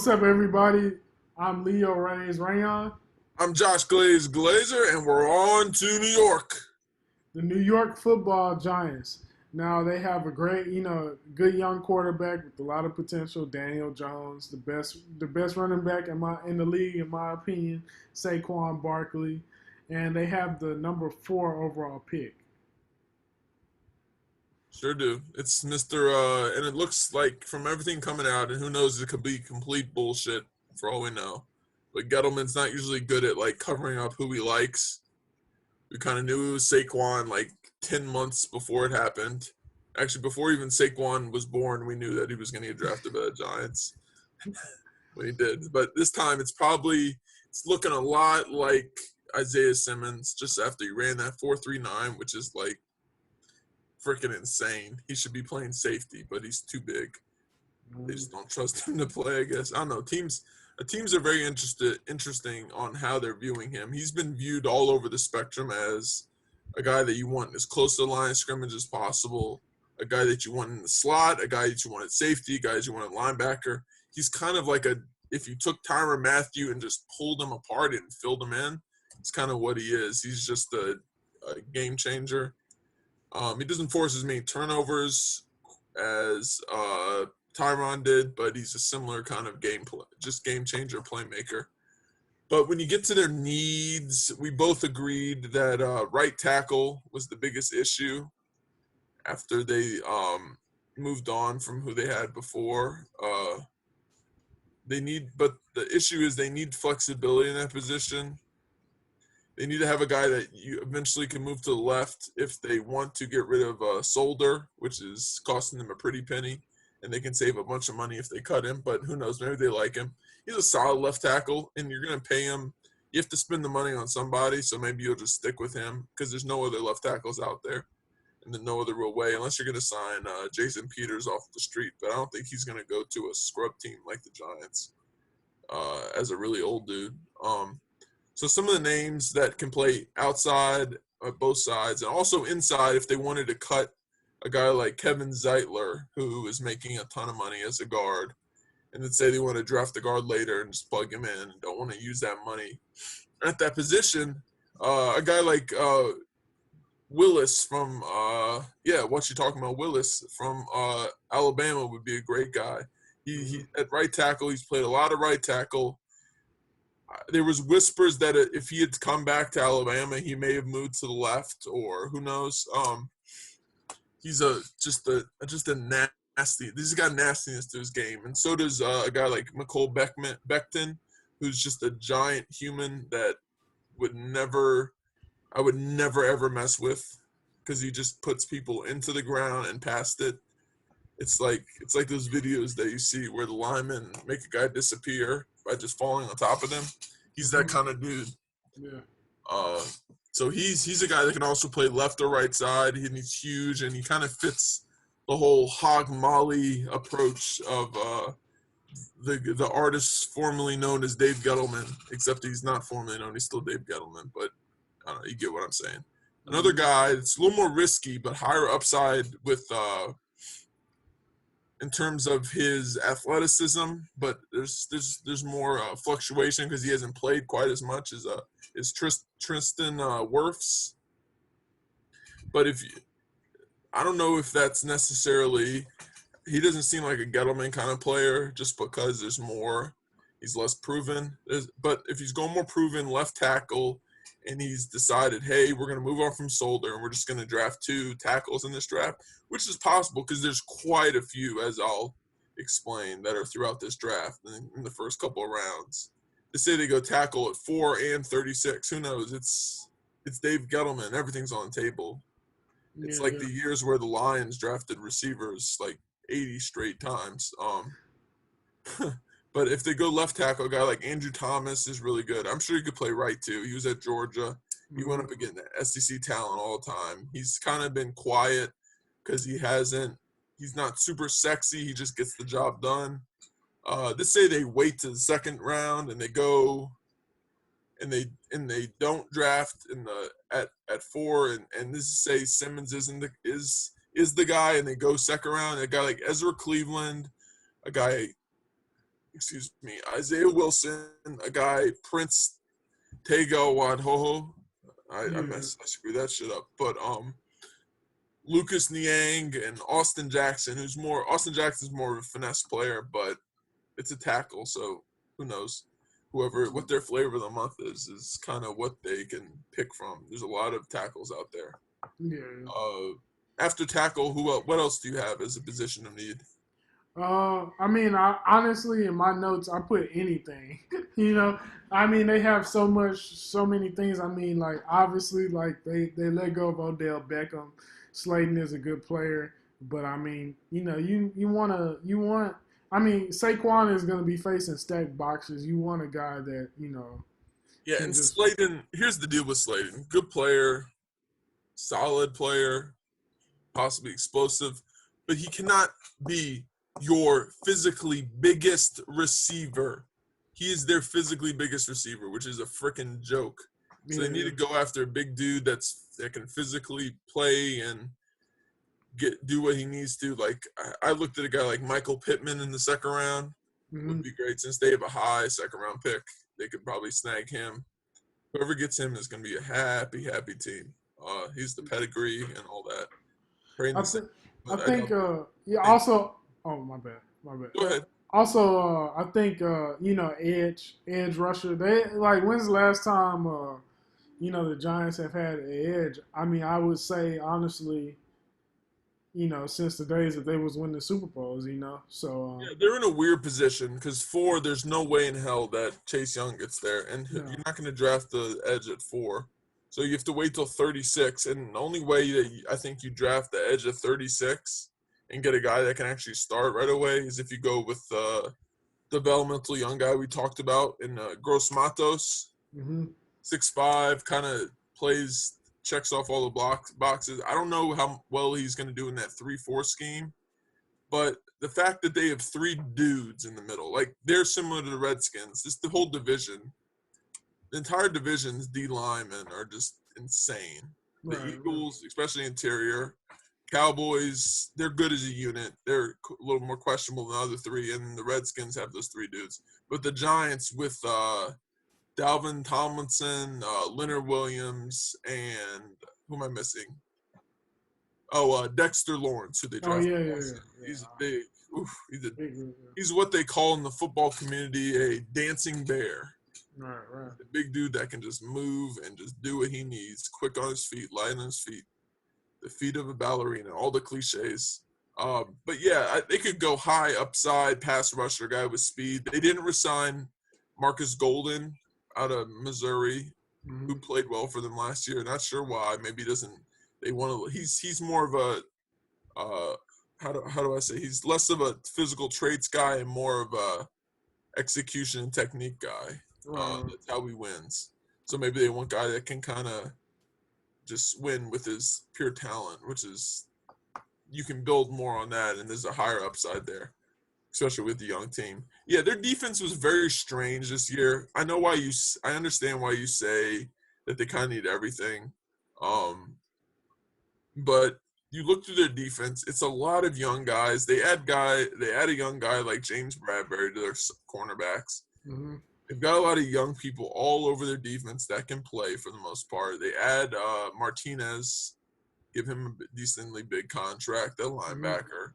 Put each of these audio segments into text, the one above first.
up, everybody? I'm Leo Reyes Rayon. I'm Josh Glazer, and we're on to New York. The New York Football Giants. Now they have a great, good young quarterback with a lot of potential. Daniel Jones, the best running back in the league, in my opinion. Saquon Barkley, and they have the number 4 overall pick. Sure do. It's and it looks like from everything coming out, and who knows, it could be complete bullshit for all we know. But Gettleman's not usually good at covering up who he likes. We kind of knew it was Saquon 10 months before it happened. Actually, before even Saquon was born, we knew that he was going to get drafted by the Giants when he did. But this time, it's looking a lot like Isiah Simmons just after he ran that 4.39, which is freaking insane. He should be playing safety, but he's too big. They just don't trust him to play, I guess. I don't know. Teams are very interesting on how they're viewing him. He's been viewed all over the spectrum as a guy that you want as close to the line of scrimmage as possible, a guy that you want in the slot, a guy that you want at safety, guys you want at linebacker. He's kind of if you took Tyrann Mathieu and just pulled him apart and filled him in, it's kind of what he is. He's just a game changer. He doesn't force as many turnovers as Tyron did, but he's a similar kind of game changer playmaker. But when you get to their needs, we both agreed that right tackle was the biggest issue after they moved on from who they had before. But the issue is they need flexibility in that position. They need to have a guy that you eventually can move to the left if they want to get rid of Solder, which is costing them a pretty penny, and they can save a bunch of money if they cut him. But who knows? Maybe they like him. He's a solid left tackle, and you're going to pay him. You have to spend the money on somebody, so maybe you'll just stick with him because there's no other left tackles out there, and then no other real way unless you're going to sign Jason Peters off the street. But I don't think he's going to go to a scrub team like the Giants as a really old dude. So some of the names that can play outside both sides and also inside if they wanted to cut a guy like Kevin Zeitler, who is making a ton of money as a guard, and then say they want to draft the guard later and just plug him in and don't want to use that money at that position. A guy like Willis from what you talking about? Willis from Alabama would be a great guy. He at right tackle, he's played a lot of right tackle. There was whispers that if he had come back to Alabama, he may have moved to the left, or who knows. He's just a nasty. He's got nastiness to his game, and so does a guy like Mecole Becton, who's just a giant human that I would never ever mess with because he just puts people into the ground and past it. It's like those videos that you see where the linemen make a guy disappear by just falling on top of them. He's that kind of dude. Yeah. So he's a guy that can also play left or right side. He's huge, and he kind of fits the whole Hog Molly approach of the artist formerly known as Dave Gettleman, except he's not formerly known. He's still Dave Gettleman, but I don't know, you get what I'm saying. Another guy that's a little more risky but higher upside with in terms of his athleticism, but there's more fluctuation because he hasn't played quite as much as Tristan Wirfs. But I don't know if that's necessarily – he doesn't seem like a Gettleman kind of player just because there's more – he's less proven. But if he's going more proven left tackle and he's decided, hey, we're going to move on from Solder and we're just going to draft 2 tackles in this draft, which is possible because there's quite a few, as I'll explain, that are throughout this draft in the first couple of rounds. To say they go tackle at 4 and 36, who knows? It's Dave Gettleman. Everything's on the table. It's the years where the Lions drafted receivers 80 straight times. But if they go left tackle, a guy like Andrew Thomas is really good. I'm sure he could play right too. He was at Georgia. He went up against SEC talent all the time. He's kind of been quiet because he's not super sexy. He just gets the job done. Let's say they wait to the second round and they go and they don't draft at 4 and this is say Simmons is the guy and they go second round. A guy like Ezra Cleveland, a guy Isaiah Wilson, a guy, Prince Tego Wadhoho. I screwed that shit up. But Lucas Niang and Austin Jackson, Austin Jackson's more of a finesse player, but it's a tackle, so who knows? What their flavor of the month is kind of what they can pick from. There's a lot of tackles out there. Yeah. After tackle, what else do you have as a position of need? I honestly, in my notes, I put anything. They have so many things. Like obviously, like they let go of Odell Beckham. Slayton is a good player, but you want. Saquon is going to be facing stacked boxes. You want a guy that Yeah, can and just. Slayton. Here's the deal with Slayton: good player, solid player, possibly explosive, but he cannot be your physically biggest receiver. He is their physically biggest receiver, which is a freaking joke. So they need to go after a big dude that can physically play and do what he needs to. Like I looked at a guy like Michael Pittman in the second round. Would be great since they have a high second round pick. They could probably snag him. Whoever gets him is going to be a happy team. He's the pedigree and all that. Also, oh my bad. Go ahead. Also, I think edge rusher. When's the last time the Giants have had an edge? I would say honestly, since the days that they was winning Super Bowls, So yeah, they're in a weird position because 4, there's no way in hell that Chase Young gets there, and you're not going to draft the edge at 4. So you have to wait till 36, and the only way that I think you draft the edge at 36 and get a guy that can actually start right away is if you go with the developmental young guy we talked about in Gross Matos, 6'5", kind of checks off all the boxes. I don't know how well he's going to do in that 3-4 scheme, but the fact that they have 3 dudes in the middle, like they're similar to the Redskins, the whole division. The entire division's D linemen are just insane. The Eagles, especially interior, Cowboys, they're good as a unit. They're a little more questionable than the other 3, and the Redskins have those 3 dudes. But the Giants with Dalvin Tomlinson, Leonard Williams, and who am I missing? Dexter Lawrence, who they drafted. He's big. He's what they call in the football community a dancing bear. Right. A big dude that can just move and just do what he needs, quick on his feet, light on his feet, the feet of a ballerina, all the cliches. But yeah, they could go high upside pass rusher guy with speed. They didn't resign Marcus Golden out of Missouri, who played well for them last year. Not sure why. Maybe he doesn't. They want to. He's more of a how do I say? He's less of a physical traits guy and more of a execution and technique guy. That's how he wins. So maybe they want a guy that can kind of just win with his pure talent, which is you can build more on that, and there's a higher upside there, especially with the young team. Yeah, their defense was very strange this year. I understand why you say that they kind of need everything, but you look through their defense. It's a lot of young guys. They add a young guy like James Bradbury to their cornerbacks. They've got a lot of young people all over their defense that can play for the most part. They add Martinez, give him a decently big contract, a linebacker.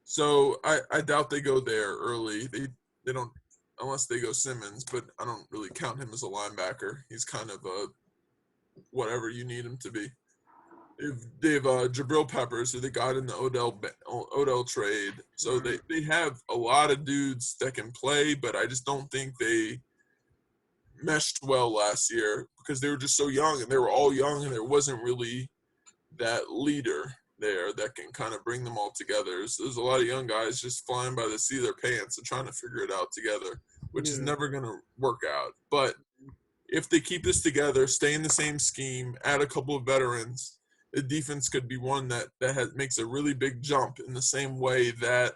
So I doubt they go there early. They don't, unless they go Simmons, but I don't really count him as a linebacker. He's kind of a whatever you need him to be. They have Jabril Peppers, who they got in the Odell trade. So they have a lot of dudes that can play, but I just don't think they meshed well last year because they were just so young, and they were all young, and there wasn't really that leader there that can kind of bring them all together. So there's a lot of young guys just flying by the seat of their pants and trying to figure it out together, which is never going to work out. But if they keep this together, stay in the same scheme, add a couple of veterans, the defense could be one that makes a really big jump in the same way that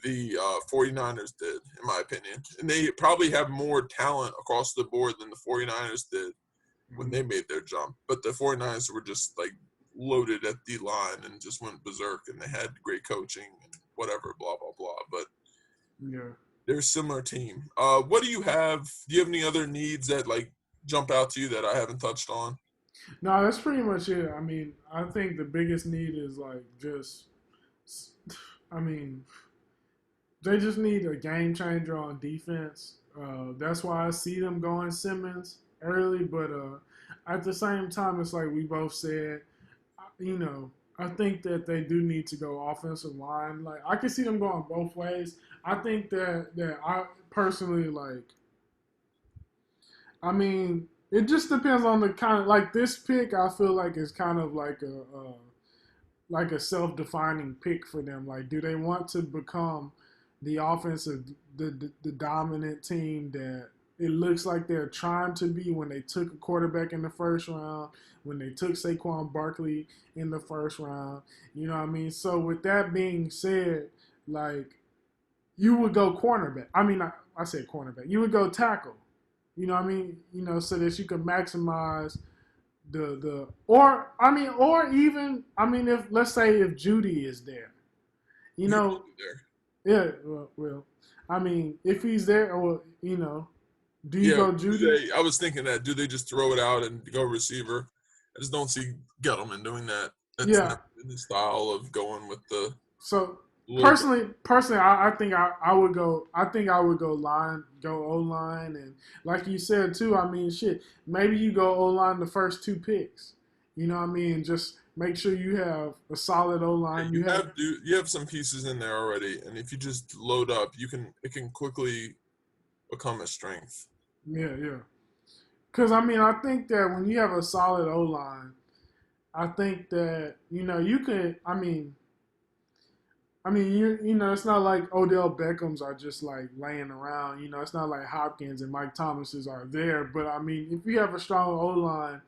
the 49ers did, in my opinion. And they probably have more talent across the board than the 49ers did when they made their jump. But the 49ers were just like loaded at D-line and just went berserk, and they had great coaching and whatever, blah, blah, blah. But they're a similar team. What do you have? Do you have any other needs that like jump out to you that I haven't touched on? No, that's pretty much it. I mean, I think the biggest need is like just, I mean, they just need a game changer on defense. That's why I see them going Simmons early, but at the same time, it's like we both said, you know, I think that they do need to go offensive line. Like I can see them going both ways. I think that I personally like. I mean, it just depends on the kind of like this pick. I feel like is kind of like a self-defining pick for them. Like, do they want to become the offensive, the dominant team that it looks like they're trying to be when they took a quarterback in the first round, when they took Saquon Barkley in the first round? You know what I mean? So with that being said, like you would go cornerback. I mean, I said cornerback. You would go tackle. You know what I mean? You know, so that you can maximize the or even I mean if let's say if Judy is there, you Who know, there? yeah, well I mean if he's there, or you know, do you Yeah, go Judy? I was thinking that. Do they just throw it out and go receiver? I just don't see Gettleman doing that. That's Yeah. never been the style of going with the So little guy. personally, I think I would go. I think I would go O line, and like you said too. I mean, shit. Maybe you go O line the first two picks. You know what I mean? Just make sure you have a solid O line. You have You have some pieces in there already, and if you just load up, it can quickly become a strength. yeah. Because I mean, I think that when you have a solid O line, I think that you know you could. I mean, you know, it's not like Odell Beckham's are just like laying around. You know, it's not like Hopkins and Mike Thomas's are there. But I mean, if you have a strong O line,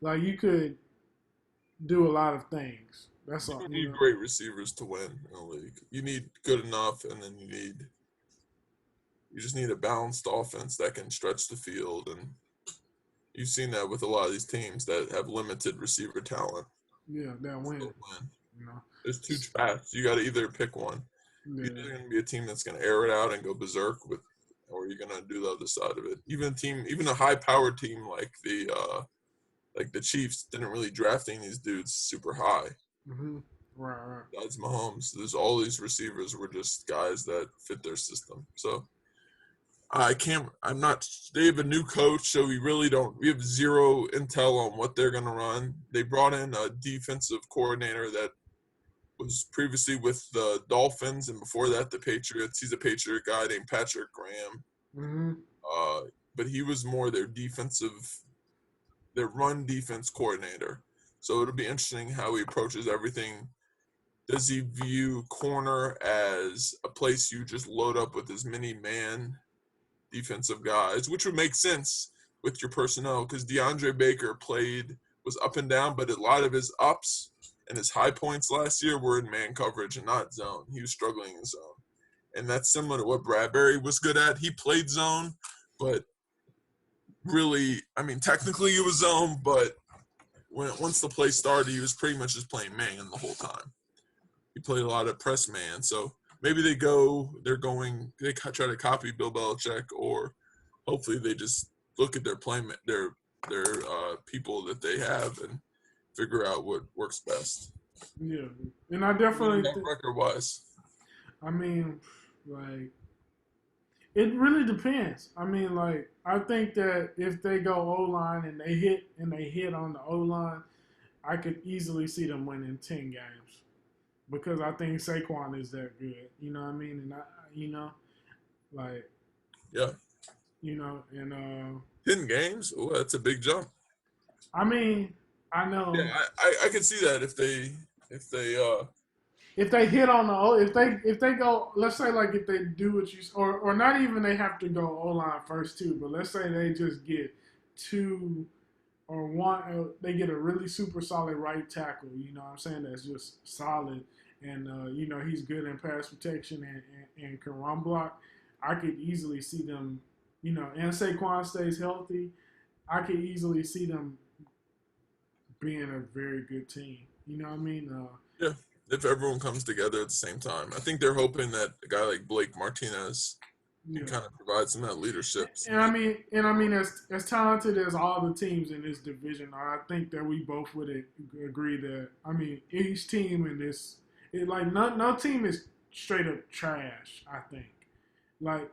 like you could do a lot of things. That's You all. don't You need know. great receivers to win in the league. You need good enough, and then you just need a balanced offense that can stretch the field, and you've seen that with a lot of these teams that have limited receiver talent. Yeah, that win. Still win. You know. There's two paths. You got to either pick one. You're Yeah. either going to be a team that's going to air it out and go berserk with, or you're going to do the other side of it. Even a high-powered team like the Chiefs didn't really drafting these dudes super high. Mm-hmm. Right. Besides Mahomes, there's all these receivers were just guys that fit their system. So I can't. I'm not. They have a new coach, so we really don't. We have zero intel on what they're going to run. They brought in a defensive coordinator that was previously with the Dolphins, and before that, the Patriots. He's a Patriot guy named Patrick Graham. Mm-hmm. Uh, but he was more their run defense coordinator. So it'll be interesting how he approaches everything. Does he view corner as a place you just load up with as many man defensive guys, which would make sense with your personnel because DeAndre Baker was up and down, but a lot of his ups and his high points last year were in man coverage and not zone. He was struggling in zone. And that's similar to what Bradbury was good at. He played zone, but really, I mean, technically he was zone, but once the play started, he was pretty much just playing man the whole time. He played a lot of press man, so maybe they try to copy Bill Belichick, or hopefully they just look at their people that they have and figure out what works best. Yeah, and I definitely. Record wise, I mean, like it really depends. I mean, like I think that if they go O line and they hit on the O line, I could easily see them winning 10 games because I think Saquon is that good. You know what I mean? And you know, like, yeah, and 10 games. Oh, that's a big jump. I mean, I know Yeah, I can see that if they if they hit on the O, if they go, let's say like if they do what you or not even they have to go O line first too, but let's say they just get two or one, they get a really super solid right tackle. You know what I'm saying? That's just solid, and you know he's good in pass protection and can run block. I could easily see them, you know, and Saquon stays healthy. I could easily see them being a very good team. You know what I mean? yeah, if everyone comes together at the same time. I think they're hoping that a guy like Blake Martinez Yeah. and kind of provide some of that leadership. And I mean, as talented as all the teams in this division are, I think that we both would agree that I mean, each team in this, like no team is straight up trash. I think like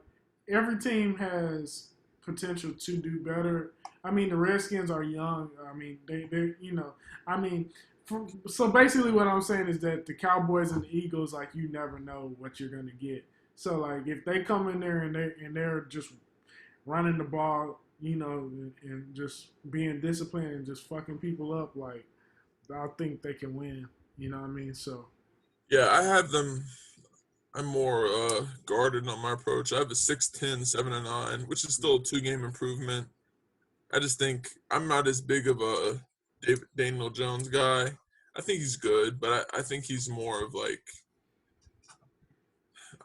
every team has potential to do better. I mean, the Redskins are young. I mean, they I mean, so basically what I'm saying is that the Cowboys and the Eagles, like you never know what you're gonna get. So like if they come in there and they're just running the ball, and just being disciplined and just fucking people up, like I think they can win. You know what I mean? So Yeah, I have them. I'm more guarded on my approach. I have a 6-10, 7-9, which is still a 2-game improvement. I just think I'm not as big of a Daniel Jones guy. I think he's good, but I think he's more of like,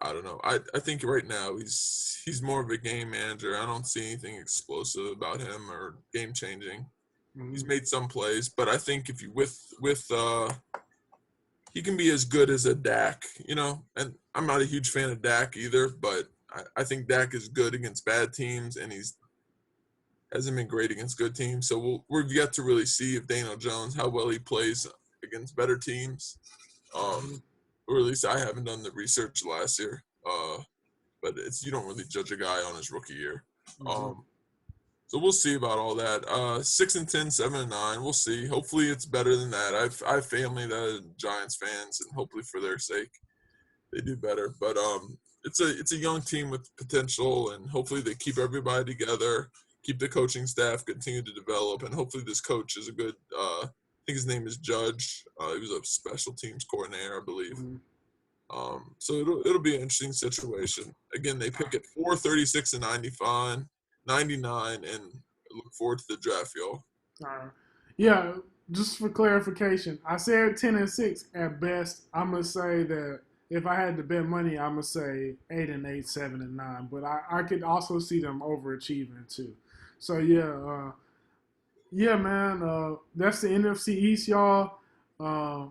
I don't know. I think right now he's more of a game manager. I don't see anything explosive about him or game changing. He's mhm. made some plays, but I think if you with he can be as good as a Dak, And I'm not a huge fan of Dak either, but I think Dak is good against bad teams, and he's hasn't been great against good teams. So we've yet to really see if Daniel Jones how well he plays against better teams. Or at least I haven't done the research last year. But you don't really judge a guy on his rookie year. Mm-hmm. So we'll see about all that. 6-10, 7-9. We'll see. Hopefully it's better than that. I have family that are Giants fans, and hopefully for their sake they do better. But it's a young team with potential, and hopefully they keep everybody together, keep the coaching staff continue to develop, and hopefully this coach is a good. I think his name is Judge. He was a special teams coordinator, I believe. Mm-hmm. So it'll be an interesting situation. Again, they pick at 4, 36, and 95. 99, and look forward to the draft, y'all. Yeah, just for clarification, I said 10-6 at best. I'm gonna say that if I had to bet money, I'm gonna say 8-8, 7-9. But I could also see them overachieving too. So yeah, man. That's the NFC East, y'all. Uh,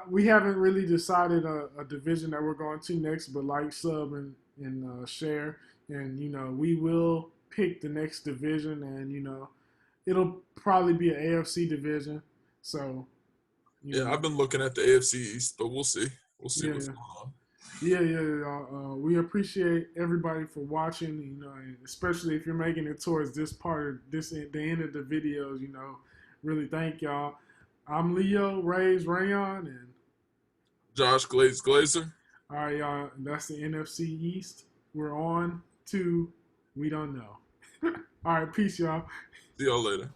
we haven't really decided a division that we're going to next, but like, sub, and share, and we will pick the next division, and it'll probably be an AFC division. So Yeah, I've been looking at the AFC East, but we'll see. We'll see yeah, what's going on. yeah. We appreciate everybody for watching. And especially if you're making it towards this part of the end of the videos. Really thank y'all. I'm Leo Rays Rayon, and Josh Glazer. all right, y'all. That's the NFC East. We're on to we don't know. All right, peace, y'all. See y'all later.